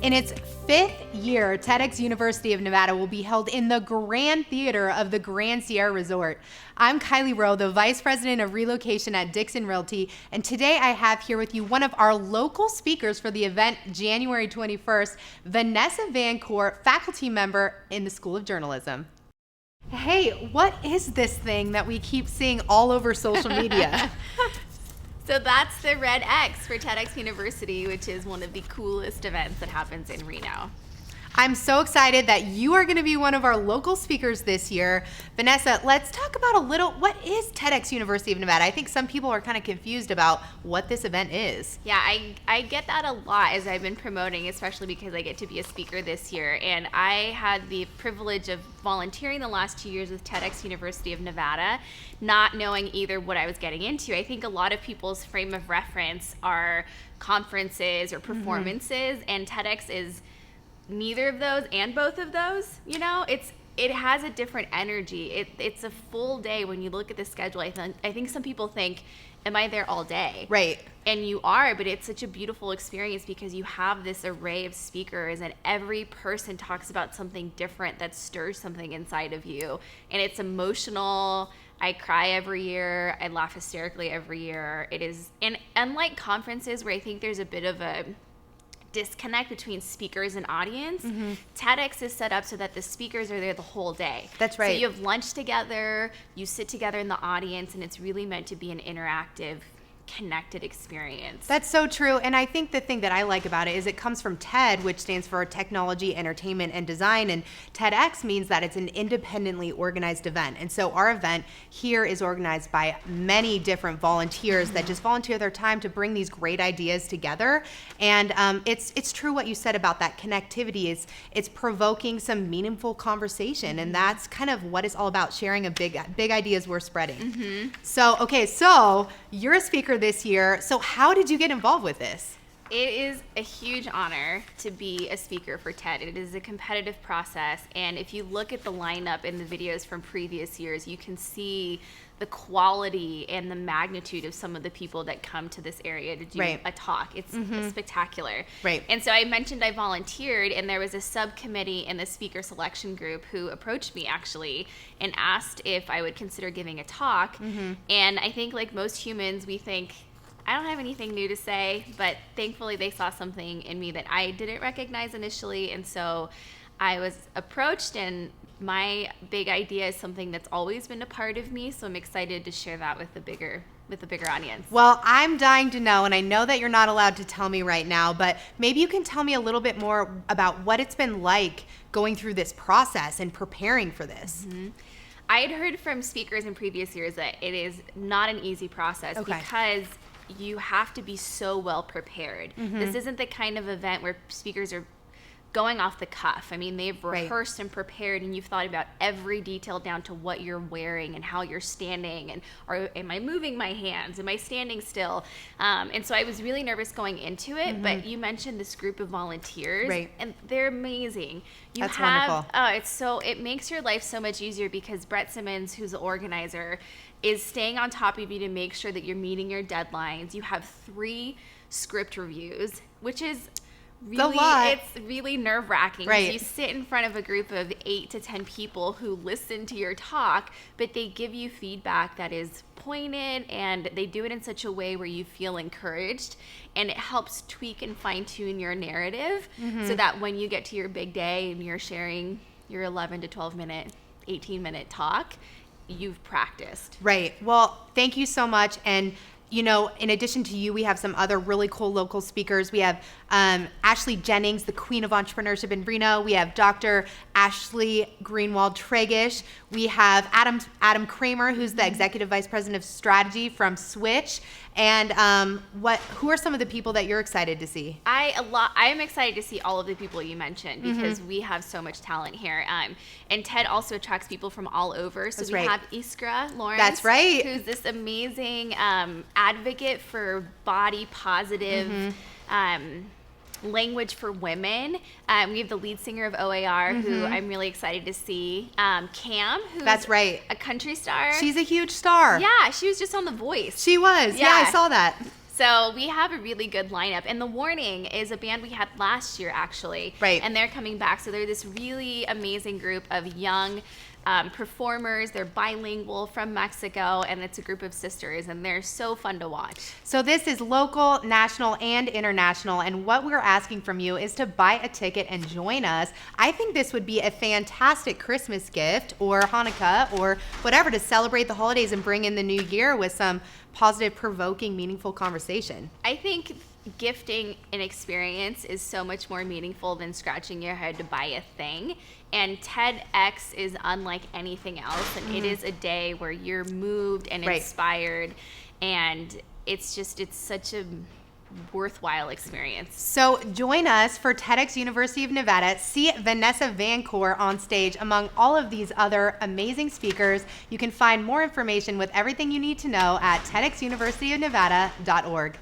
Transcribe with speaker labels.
Speaker 1: In its 5th year, TEDx University of Nevada will be held in the Grand Theater of the Grand Sierra Resort. I'm Kylie Rowe, the Vice President of Relocation at Dickson Realty, and today I have here with you one of our local speakers for the event January 21st, Vanessa Vancour, faculty member in the School of Journalism. Hey, what is this thing that we keep seeing all over social media?
Speaker 2: So that's the red X for TEDx University, which is one of the coolest events that happens in Reno.
Speaker 1: I'm so excited that you are going to be one of our local speakers this year. Vanessa, let's talk about what is TEDx University of Nevada? I think some people are kind of confused about what this event is.
Speaker 2: Yeah, I get that a lot as I've been promoting, especially because I get to be a speaker this year. And I had the privilege of volunteering the last 2 years with TEDx University of Nevada, not knowing either what I was getting into. I think a lot of people's frame of reference are conferences or performances, and TEDx is neither of those and both of those. You know, it has a different energy. It's a full day. When you look at the schedule, I think some people think, am I there all day?
Speaker 1: Right.
Speaker 2: And you are, but it's such a beautiful experience because you have this array of speakers and every person talks about something different that stirs something inside of you. And it's emotional. I cry every year. I laugh hysterically every year. It is, and unlike conferences where I think there's a bit of a disconnect between speakers and audience, TEDx is set up so that the speakers are there the whole day.
Speaker 1: That's right.
Speaker 2: So you have lunch together, you sit together in the audience, and it's really meant to be an interactive, connected experience.
Speaker 1: That's so true. And I think the thing that I like about it is it comes from TED, which stands for Technology, Entertainment, and Design. And TEDx means that it's an independently organized event. And so our event here is organized by many different volunteers that just volunteer their time to bring these great ideas together. And it's true what you said about that connectivity. It's provoking some meaningful conversation. And that's kind of what it's all about, sharing a big ideas we're spreading. So you're a speaker this year. So how did you get involved with this?
Speaker 2: It is a huge honor to be a speaker for TED. It is a competitive process, and if you look at the lineup in the videos from previous years, you can see the quality and the magnitude of some of the people that come to this area to do a talk. It's spectacular.
Speaker 1: Right.
Speaker 2: And so I mentioned I volunteered, and there was a subcommittee in the speaker selection group who approached me actually and asked if I would consider giving a talk. And I think like most humans, we think, I don't have anything new to say, but thankfully they saw something in me that I didn't recognize initially, and so I was approached, and my big idea is something that's always been a part of me, so I'm excited to share that with the bigger audience.
Speaker 1: Well, I'm dying to know, and I know that you're not allowed to tell me right now, but maybe you can tell me a little bit more about what it's been like going through this process and preparing for this.
Speaker 2: I had heard from speakers in previous years that it is not an easy process because you have to be so well prepared. This isn't the kind of event where speakers are going off the cuff. I mean, they've rehearsed and prepared, and you've thought about every detail down to what you're wearing and how you're standing, and am I moving my hands? Am I standing still? And so I was really nervous going into it, but you mentioned this group of volunteers, and they're amazing.
Speaker 1: That's wonderful.
Speaker 2: It makes your life so much easier because Brett Simmons, who's the organizer, is staying on top of you to make sure that you're meeting your deadlines. You have 3 script reviews, which is it's really nerve-wracking. You sit in front of a group of 8 to 10 people who listen to your talk, but they give you feedback that is pointed, and they do it in such a way where you feel encouraged, and it helps tweak and fine-tune your narrative so that when you get to your big day and you're sharing your 11 to 12 minute, 18-minute talk, you've practiced.
Speaker 1: Right. Well, thank you so much. And you know, in addition to you, we have some other really cool local speakers. We have Ashley Jennings, the queen of entrepreneurship in Reno. We have Dr. Ashley Greenwald-Tregish. We have Adam Kramer, who's the executive vice president of strategy from Switch. And who are some of the people that you're excited to see?
Speaker 2: I am excited to see all of the people you mentioned because we have so much talent here. And TED also attracts people from all over. So we have Iskra Lawrence.
Speaker 1: That's right.
Speaker 2: Who's this amazing advocate for body positive language for women. We have the lead singer of OAR, who I'm really excited to see. Cam, who's a country star.
Speaker 1: She's a huge star.
Speaker 2: Yeah, she was just on The Voice.
Speaker 1: She was. Yeah, I saw that.
Speaker 2: So we have a really good lineup. And The Warning is a band we had last year, actually.
Speaker 1: Right.
Speaker 2: And they're coming back. So they're this really amazing group of young performers. They're bilingual from Mexico, and it's a group of sisters, and they're so fun to watch.
Speaker 1: So this is local, national, and international, and what we're asking from you is to buy a ticket and join us. I think this would be a fantastic Christmas gift or Hanukkah or whatever to celebrate the holidays and bring in the new year with some positive, provoking, meaningful conversation.
Speaker 2: I think gifting an experience is so much more meaningful than scratching your head to buy a thing. And TEDx is unlike anything else. And it is a day where you're moved and inspired. And it's such a worthwhile experience.
Speaker 1: So join us for TEDx University of Nevada. See Vanessa Vancour on stage among all of these other amazing speakers. You can find more information with everything you need to know at TEDxUniversityofNevada.org.